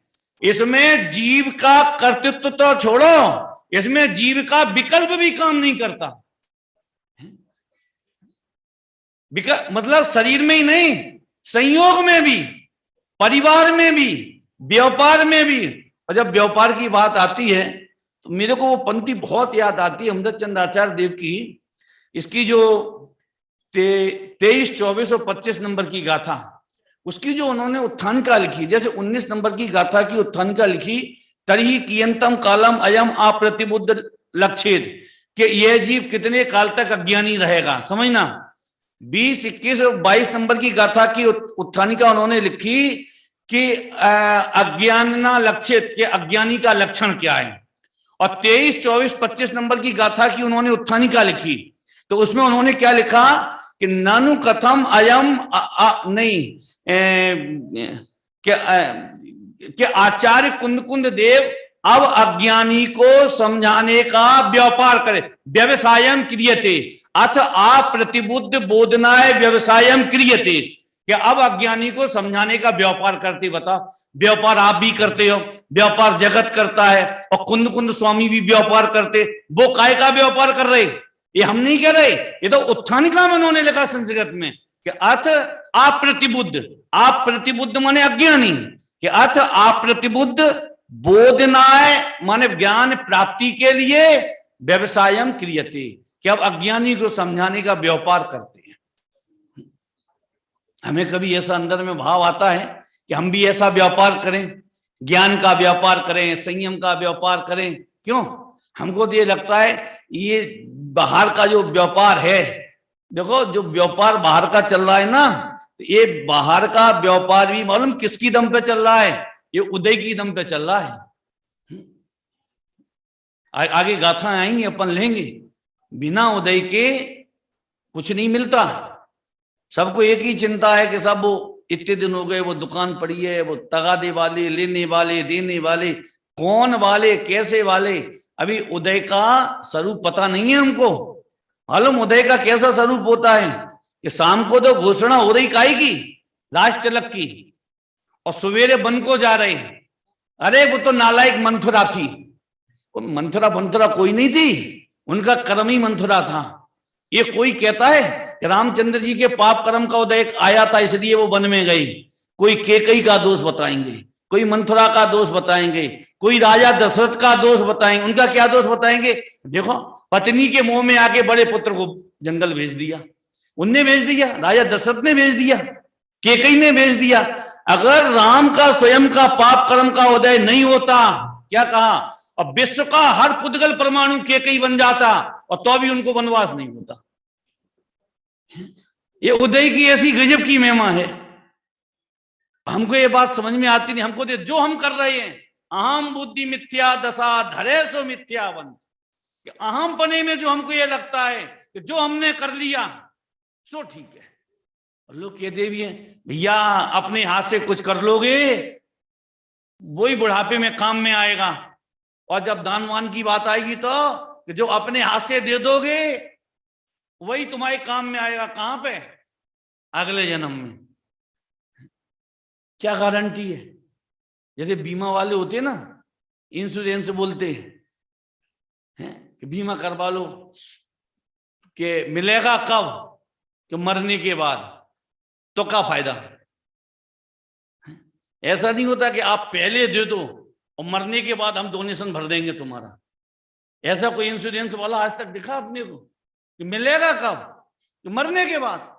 इसमें जीव का कर्तृत्व तो छोड़ो, इसमें जीव का विकल्प भी काम नहीं करता, मतलब शरीर में ही नहीं, संयोग में भी, परिवार में भी, व्यापार में भी। और जब व्यापार की बात आती है तो मेरे को वो पंक्ति बहुत याद आती है हमदर्द चंद आचार्य देव की, इसकी जो 23, 24 और 25 नंबर की गाथा, उसकी जो उन्होंने उत्थानिका लिखी, जैसे 19 नंबर की गाथा की उत्थानिका लिखी, तरी कियंतम कालम अयम अप्रतिबुद्ध लक्षेद, कि यह जीव कितने काल तक अज्ञानी रहेगा, समझना। 20, 21 और 22 नंबर की गाथा की उत्थानिका उन्होंने लिखी कि अज्ञाना लक्षित, के अज्ञानी का लक्षण क्या है, और 23, 24, 25 नंबर की गाथा की उन्होंने उत्थानिका लिखी, तो उसमें उन्होंने क्या लिखा कि नानु कथम अयम नहीं कि आचार्य कुंद देव अब अज्ञानी को समझाने का व्यापार करे, व्यवसायम क्रियते, अथ अप्रतिबुद्ध बोधनाय व्यवसायम क्रियते। क्या अब अज्ञानी को समझाने का व्यापार करते, बता। व्यापार आप भी करते हो, व्यापार जगत करता है, और कुंद कुंद स्वामी भी व्यापार करते। वो काय का व्यापार कर रहे, ये हम नहीं कर रहे, ये तो उत्थान का उन्होंने लिखा संस्कृत में कि अथ अप्रतिबुद्ध, आप प्रतिबुद्ध माने अज्ञानी, कि अथ अप्रतिबुद्ध बोधनाय माने ज्ञान प्राप्ति के लिए व्यवसायम क्रियते, कि अब अज्ञानी को समझाने का व्यापार करते हैं। हमें कभी ऐसा अंदर में भाव आता है कि हम भी ऐसा व्यापार करें, ज्ञान का व्यापार करें, संयम का व्यापार करें? क्यों? हमको तो ये लगता है ये बाहर का जो व्यापार है, देखो जो व्यापार बाहर का चल रहा है ना, तो ये बाहर का व्यापार भी मालूम किसकी दम पे चल रहा है? ये उदय की दम पे चल रहा है। आगे गाथा आएंगे, अपन लेंगे। बिना उदय के कुछ नहीं मिलता। सबको एक ही चिंता है कि सब वो इतने दिन हो गए, वो दुकान पड़ी है, वो तगादे वाले, लेने वाले, देने वाले, कौन वाले, कैसे वाले, अभी उदय का स्वरूप पता नहीं है हमको। मालूम उदय का कैसा स्वरूप होता है कि शाम को तो घोषणा हो रही काई की, राज तिलक की, और सवेरे बन को जा रहे हैं। अरे वो तो नालायक मंथुरा थी, मंथुरा कोई नहीं थी, उनका कर्म ही मंथुरा था। ये कोई कहता है कि रामचंद्र जी के पाप कर्म का उदय आया था इसलिए वो वन में गई। कोई केकई का दोष बताएंगे, कोई मंथुरा का दोष बताएंगे, कोई राजा दशरथ का दोष बताएंगे। उनका क्या दोष बताएंगे? देखो पत्नी के मुंह में आके बड़े पुत्र को जंगल भेज दिया, उनने भेज दिया, राजा दशरथ ने भेज दिया, केकई ने भेज दिया। अगर राम का स्वयं का पाप कर्म का उदय नहीं होता, क्या कहा, और विश्व का हर पुद्गल परमाणु केकई बन जाता, और तो भी उनको वनवास नहीं होता। ये उदय की ऐसी गजब की महिमा है। हमको ये बात समझ में आती नहीं। हमको जो हम कर रहे हैं, अहम बुद्धि मिथ्या दशा धरे सो मिथ्यावंत, अहम पने में जो हमको ये लगता है कि जो हमने कर लिया सो ठीक है। और लोग कहते भी हैं भैया अपने हाथ से कुछ कर लोगे वही बुढ़ापे में काम में आएगा, और जब दानवान की बात आएगी तो जो अपने हाथ से दे दोगे वही तुम्हारे काम में आएगा। कहां पे? अगले जन्म में। क्या गारंटी है? जैसे बीमा वाले होते ना, इंश्योरेंस बोलते हैं कि बीमा करवा लो, कि मिलेगा कब? कि मरने के बाद। तो क्या फायदा? ऐसा नहीं होता कि आप पहले दे दो और मरने के बाद हम डोनेशन भर देंगे तुम्हारा। ऐसा कोई इंश्योरेंस वाला आज तक दिखा अपने को कि मिलेगा कब? कि मरने के बाद।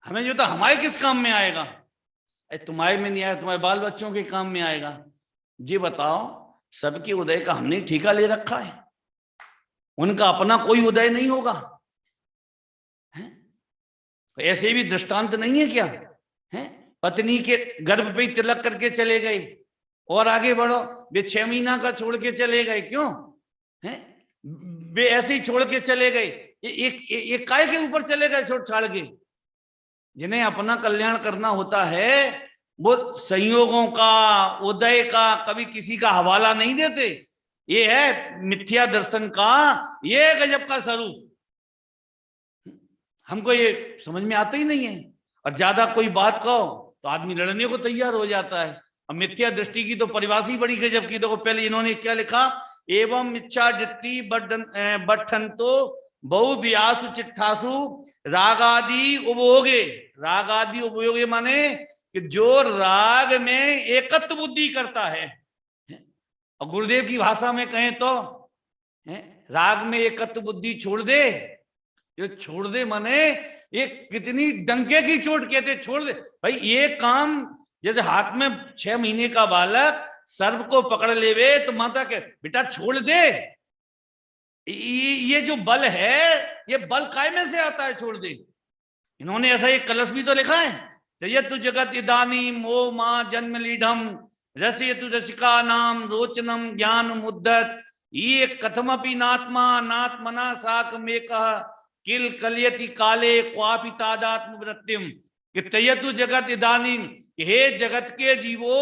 हमें जो था हमारे किस काम में आएगा? तुम्हारे में नहीं आया, तुम्हारे बाल बच्चों के काम में आएगा। जी बताओ, सबके उदय का हमने ठेका ले रखा है, उनका अपना कोई उदय नहीं होगा। ऐसे भी दृष्टांत नहीं है क्या? है पत्नी के गर्भ पे तिलक करके चले गए, और आगे बढ़ो, वे 6 महीना का छोड़ के चले गए। क्यों है? वे ऐसे ही छोड़ के चले गए। एक काय के ऊपर चले गए छोड़ छाड़ के? जिन्हें अपना कल्याण करना होता है वो संयोगों का, उदय का कभी किसी का हवाला नहीं देते। ये है मिथ्या दर्शन का ये गजब का स्वरूप। हमको ये समझ में आता ही नहीं है। और ज्यादा कोई बात कहो तो आदमी लड़ने को तैयार हो जाता है। और मिथ्या दृष्टि की तो परिभाषा ही बड़ी गजब की। देखो पहले इन्होंने क्या लिखा, एवं इच्छा दृष्टि बठंतो बहु व्यासु चिट्ठासु रागादि उपयोगे। रागादि उपयोगे माने कि जो राग में एकत्व बुद्धि करता है, और गुरुदेव की भाषा में कहें तो राग में एकत्व बुद्धि छोड़ दे। ये छोड़ दे माने ये कितनी डंके की चोट कहते, छोड़ दे भाई। ये काम जैसे हाथ में 6 महीने का बालक सर्प को पकड़ लेवे तो माता के बेटा छोड़ दे। ये जो बल है ये बल काय में से आता है? छोड़ दे। इन्होंने ऐसा एक कलश भी तो लिखा है, जयतु जगत इदानी मो मां जन्म लीढ़म रसयतु रसिका नाम रोचनम ज्ञान मुद्दत ये कथमपि नात्मा नात्मना साक में कह किल कलयति काले क्वापि तादात्म वृत्तिम। कि तयतु जगत इदानीम, हे जगत के जीवो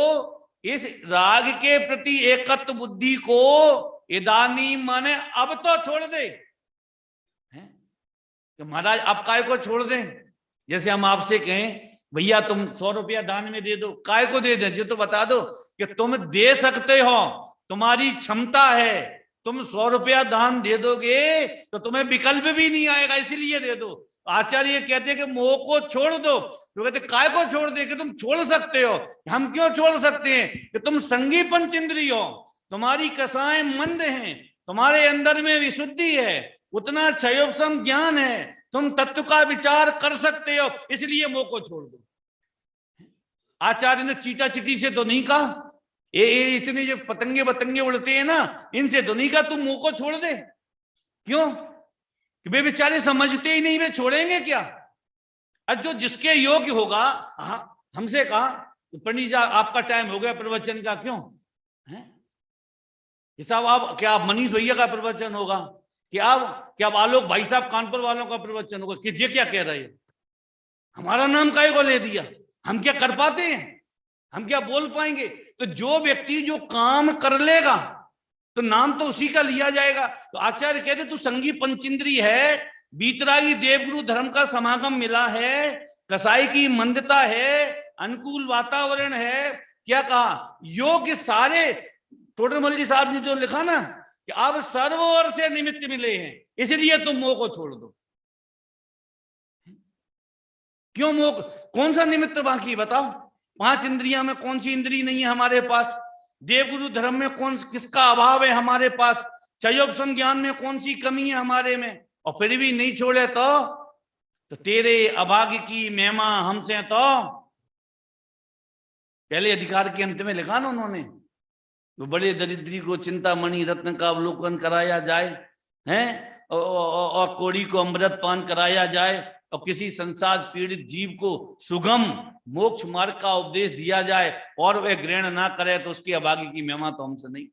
इस राग के प्रति एकत्व बुद्धि को इदानी माने अब तो छोड़ दे। तो महाराज अब काय को छोड़ दें? जैसे हम आपसे कहें भैया तुम 100 रुपया दान में दे दो, काय को दे दें? जो तो बता दो कि तुम दे सकते हो, तुम्हारी क्षमता है, तुम 100 रुपया दान दे दोगे तो तुम्हें विकल्प भी नहीं आएगा, इसलिए दे दो। आचार्य कहते हैं कि मोह को छोड़ दो। तो कहते काय को छोड़ दे? कि तुम छोड़ सकते हो। हम क्यों छोड़ सकते हैं? कि तुम संगी पंचेंद्रिय हो, तुम्हारी कसाएं मंद हैं, तुम्हारे अंदर में विशुद्धि है, उतना क्षयोपशम ज्ञान है, तुम तत्व का विचार कर सकते हो, इसलिए मोह को छोड़ दो। आचार्य ने चीटा चिटी से तो नहीं कहा, ये इतने जो पतंगे बतंगे उड़ते हैं ना, इनसे तो नहीं कहा तुम मोह को छोड़ दे। क्यों? कि वे बेचारे समझते ही नहीं, वे छोड़ेंगे क्या? अब जो जिसके योग्य होगा, हमसे कहा पंडित जी आपका टाइम हो गया प्रवचन का, क्यों है साहब? आप क्या आप मनीष भैया का प्रवचन होगा, कि आप आलोक भाई साहब कानपुर वालों का प्रवचन होगा? कि ये क्या कह रहे हैं? हमारा नाम काहे को ले दिया? हम क्या कर पाते हैं? हम क्या बोल पाएंगे? तो जो व्यक्ति जो काम कर लेगा तो नाम तो उसी का लिया जाएगा। तो आचार्य कहते तू संगी पंचेंद्रिय है, बीतरागी देवगुरु धर्म का समागम मिला है, कसाई की मंदता है, अनुकूल वातावरण है, क्या कहा योग्य सारे, टोडरमल जी साहब ने जो लिखा ना कि अब सर्वोर से निमित्त मिले हैं, इसलिए तुम मोह को छोड़ दो। क्यों मोह? कौन सा निमित्त बाकी बताओ? 5 इंद्रियां में कौन सी इंद्री नहीं है हमारे पास? देवगुरु धर्म में कौन किसका अभाव है हमारे पास? क्षयोपशम ज्ञान में कौन सी कमी है हमारे में? और फिर भी नहीं छोड़े तो तेरे अभाग्य की महिमा हमसे तो पहले अधिकार के अंत में लिखा ना उन्होंने, वो बड़े दरिद्री को चिंतामणि रत्न का अवलोकन कराया जाए, हैं, और कोड़ी को अमृत पान कराया जाए, और किसी संसार पीड़ित जीव को सुगम मोक्ष मार्ग का उपदेश दिया जाए और वह ग्रहण ना करे तो उसकी अभागी की महिमा तो हमसे नहीं।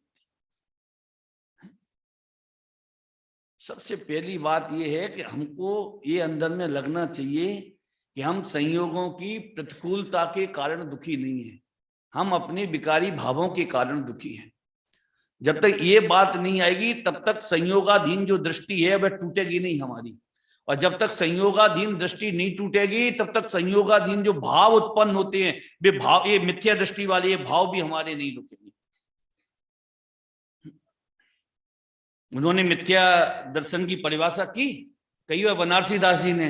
सबसे पहली बात यह है कि हमको ये अंदर में लगना चाहिए कि हम संयोगों की प्रतिकूलता के कारण दुखी नहीं है, हम अपने विकारी भावों के कारण दुखी हैं। जब तक ये बात नहीं आएगी तब तक संयोगाधीन जो दृष्टि है वह टूटेगी नहीं हमारी, और जब तक संयोगाधीन दृष्टि नहीं टूटेगी तब तक संयोगाधीन जो भाव उत्पन्न होते हैं वे भाव, ये मिथ्या दृष्टि वाले ये भाव भी हमारे नहीं रुकेंगे। उन्होंने मिथ्या दर्शन की परिभाषा की, कही वह बनारसी दास जी ने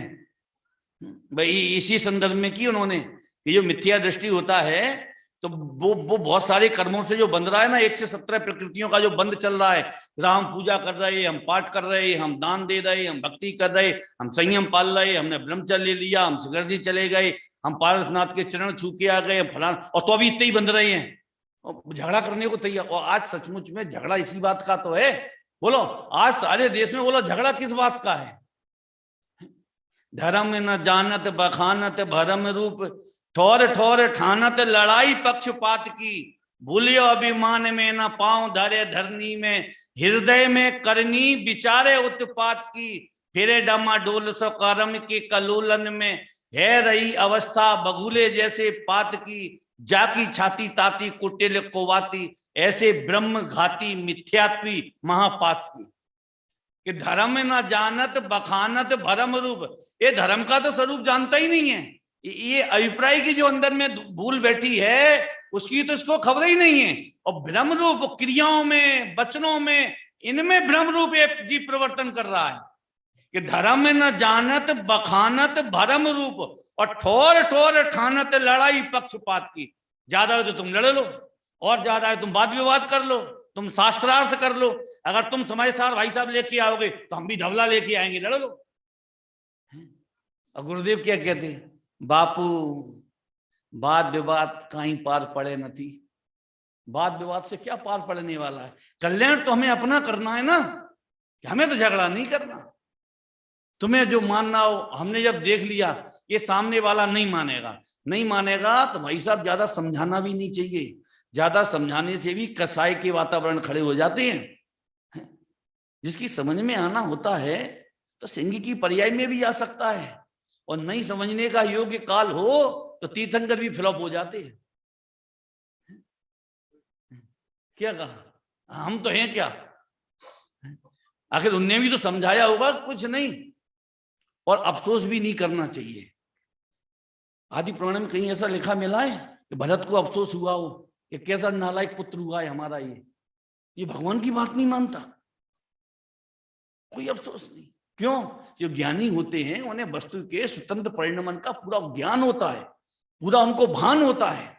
भाई इसी संदर्भ में की उन्होंने, ये जो मिथ्या दृष्टि होता है तो वो बहुत सारे कर्मों से जो बंध रहा है ना, 1 से 17 प्रकृतियों का जो बंद चल रहा है, राम पूजा कर रहे, हम पाठ कर रहे, हम दान दे रहे, हम भक्ति कर रहे, हम संयम पाल रहे, हमने ब्रह्मचर्य ले लिया, हम शिखर जी चले गए, हम पारसनाथ के चरण छू के आ गए, फलान, और तो अभी इतने ही बंध रहे हैं और झगड़ा करने को तैयार। और आज सचमुच में झगड़ा इसी बात का तो है। बोलो आज सारे देश में बोलो झगड़ा किस बात का है? धर्म न जानत बखानत भरम रूप, ठोर ठोर ठानत लड़ाई पक्षपात की, भूलियो अभिमान में न पांव धरे धरनी में, हृदय में करनी विचारे उत्पात की, फिरे डमाडोल सो कर्म के कलोलन में, है रही अवस्था बगुले जैसे पात की, जाकी छाती ताती कुटिल कोवाती, ऐसे ब्रह्म घाती मिथ्यात्वी महापात की। कि धर्म न जानत बखानत भरम रूप, ये धर्म का तो स्वरूप जानता ही नहीं है, ये अभिप्राय की जो अंदर में भूल बैठी है उसकी तो इसको खबर ही नहीं है। और भ्रम रूप क्रियाओं में वचनों में इनमें भ्रम रूप ये जीव प्रवर्तन कर रहा है कि धर्म न जानत बखानत भरम रूप, और ठोर ठोर ठानत लड़ाई पक्षपात की। ज्यादा हो तो तुम लड़ लो, और ज्यादा है तुम वाद विवाद कर लो, तुम शास्त्रार्थ कर लो, अगर तुम समाजसार भाई साहब लेके आओगे तो हम भी धवला लेके आएंगे, लड़ लो। और गुरुदेव क्या कहते हैं? बापू वाद विवाद कहीं पार पड़े न थी, वाद विवाद से क्या पार पड़ने वाला है? कल्याण तो हमें अपना करना है ना, हमें तो झगड़ा नहीं करना। तुम्हें जो मानना हो, हमने जब देख लिया ये सामने वाला नहीं मानेगा तो भाई साहब ज्यादा समझाना भी नहीं चाहिए, ज्यादा समझाने से भी कसाई के वातावरण खड़े हो जाते हैं। जिसकी समझ में आना होता है तो सिंह की पर्याय में भी आ सकता है, और नहीं समझने का योग्य काल हो तो तीर्थंकर भी फ्लॉप हो जाते हैं। क्या कहा, हम तो हैं क्या? आखिर उनने भी तो समझाया होगा कुछ नहीं, और अफसोस भी नहीं करना चाहिए। आदि पुराण में कहीं ऐसा लिखा मिला है कि भरत को अफसोस हुआ हो कि कैसा नालायक पुत्र हुआ है हमारा, ये भगवान की बात नहीं मानता, कोई अफसोस नहीं। क्यों? जो ज्ञानी होते हैं उन्हें वस्तु के स्वतंत्र परिणमन का पूरा ज्ञान होता है, पूरा उनको भान होता है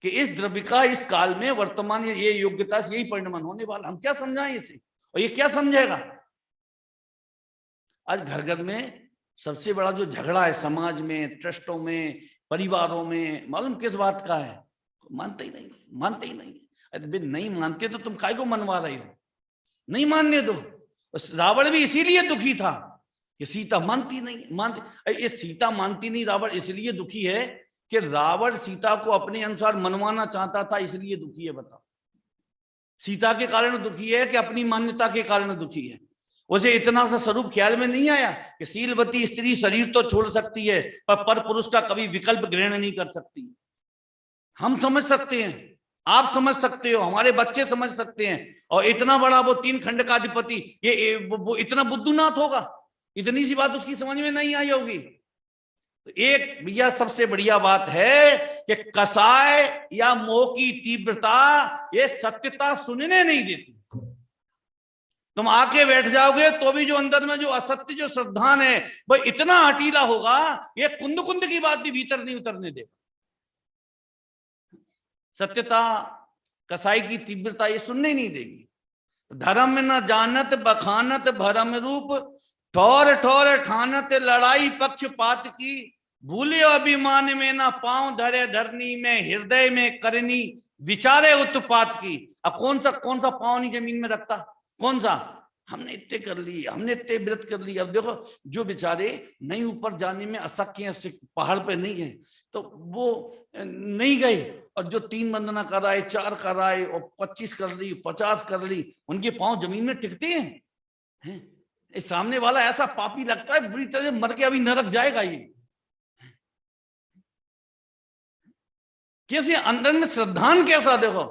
कि इस द्रव्य का इस काल में वर्तमान ये योग्यता से यही परिणमन होने वाला। हम क्या समझाएं इसे, और ये क्या समझेगा? आज घर घर में सबसे बड़ा जो झगड़ा है समाज में, ट्रस्टों में, परिवारों में, मालूम किस बात का है? मानते ही नहीं, मानते ही नहीं। अरे नहीं मानते तो तुम काय को मनवा रहे हो? नहीं मानने दो। रावण भी इसीलिए दुखी था कि सीता मानती नहीं, मानती। ये सीता मानती नहीं, रावण इसलिए दुखी है कि रावण सीता को अपने अनुसार मनवाना चाहता था, इसलिए दुखी है। बताओ, सीता के कारण दुखी है कि अपनी मान्यता के कारण दुखी है? उसे इतना सा स्वरूप ख्याल में नहीं आया कि शीलवती स्त्री शरीर तो छोड़ सकती है पर पुरुष का कभी विकल्प ग्रहण नहीं कर सकती। हम समझ सकते हैं, आप समझ सकते हो, हमारे बच्चे समझ सकते हैं, और इतना बड़ा वो 3 खंड का अधिपति, वो इतना बुद्धूनाथ होगा? इतनी सी बात उसकी समझ में नहीं आई होगी। तो एक भैया सबसे बढ़िया बात है कि कसाय या मोह की तीव्रता ये सत्यता सुनने नहीं देती। तुम आके बैठ जाओगे तो भी जो अंदर में जो असत्य, जो श्रद्धान है, वह इतना हटीला होगा, ये कुंद कुंद की बात भी भीतर नहीं उतरने देगा। सत्यता, कसाई की तीव्रता ये सुनने नहीं देगी। धर्म न जानत बखानत भरम रूप, ठोर ठोर ठानत लड़ाई पक्षपात की, भूले अभिमान में ना पांव धरे धरनी में, हृदय में करनी विचारे उत्पात की। अब कौन सा पांव नहीं जमीन में रखता? कौन सा? हमने इतने कर ली, हमने इतने व्रत कर ली। अब देखो जो बेचारे नहीं ऊपर जाने में असक्य हैं, पहाड़ पे नहीं है, तो वो नहीं गए, और जो 3 वंदना कराए, 4 कराए, और 25 कर ली, 50 कर ली, उनके पांव जमीन में टिकते हैं? इस सामने वाला ऐसा पापी लगता है, बुरी तरह से मर के अभी नरक जाएगा। ये कैसे अंदर में श्रद्धान कैसा? देखो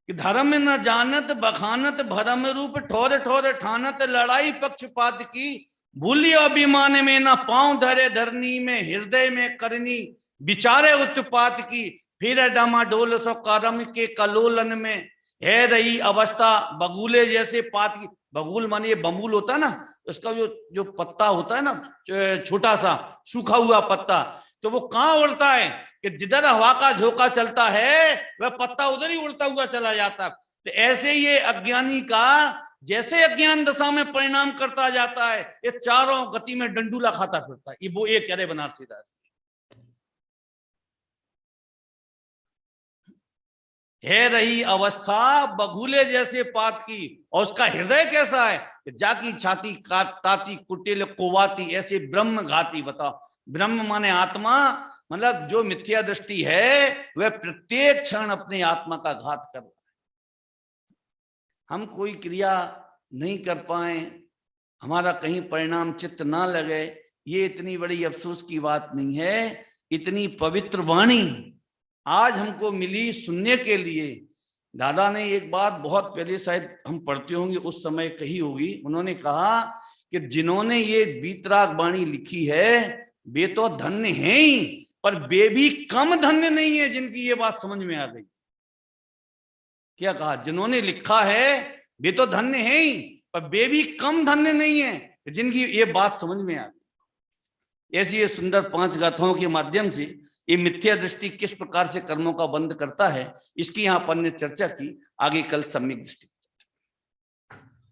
कि धर्म में न जानत बखानत भरम रूप, ठोर ठोर ठानत लड़ाई पक्षपात की, भूली अभिमान में न पांव धरे धरनी में, हृदय में करनी विचारे उत्पात की, फिर डामाडोल सो कर्म के कलोलन में, है रही अवस्था बगुले जैसे पात की। बगुल माने ये बमूल होता है ना, उसका जो पत्ता होता है ना, छोटा सा सूखा हुआ पत्ता, तो वो कहां उड़ता है कि जिधर हवा का झोंका चलता है वह पत्ता उधर ही उड़ता हुआ चला जाता। तो ऐसे ये अज्ञानी का जैसे अज्ञान दशा में परिणाम करता जाता है, ये चारों गति में डंडूला खाता फिरता है। ये वो एक अरे बनारसी दास, है रही अवस्था बगुले जैसे पात की, और उसका हृदय कैसा है? जाकी छाती ताती कुटिल कोवाती, ऐसे ब्रह्म घाती। बताओ, ब्रह्म माने आत्मा, मतलब जो मिथ्या दृष्टि है वह प्रत्येक क्षण अपने आत्मा का घात कर रहा है। हम कोई क्रिया नहीं कर पाए, हमारा कहीं परिणाम चित्त ना लगे, ये इतनी बड़ी अफसोस की बात नहीं है। इतनी पवित्र वाणी आज हमको मिली सुनने के लिए। दादा ने एक बात बहुत पहले शायद हम पढ़ते होंगे उस समय कही होगी, उन्होंने कहा कि जिन्होंने ये वीतराग वाणी लिखी है वे तो धन्य हैं ही, पर वे भी कम धन्य नहीं है जिनकी ये बात समझ में आ गई। क्या कहा? जिन्होंने लिखा है वे तो धन्य हैं ही, पर वे भी कम धन्य नहीं है जिनकी ये बात समझ में आ गई। ऐसी ये सुंदर 5 गाथाओं के माध्यम से ये मिथ्या दृष्टि किस प्रकार से कर्मों का बंध करता है, इसकी यहाँ अपन ने चर्चा की। आगे कल सम्यक दृष्टि।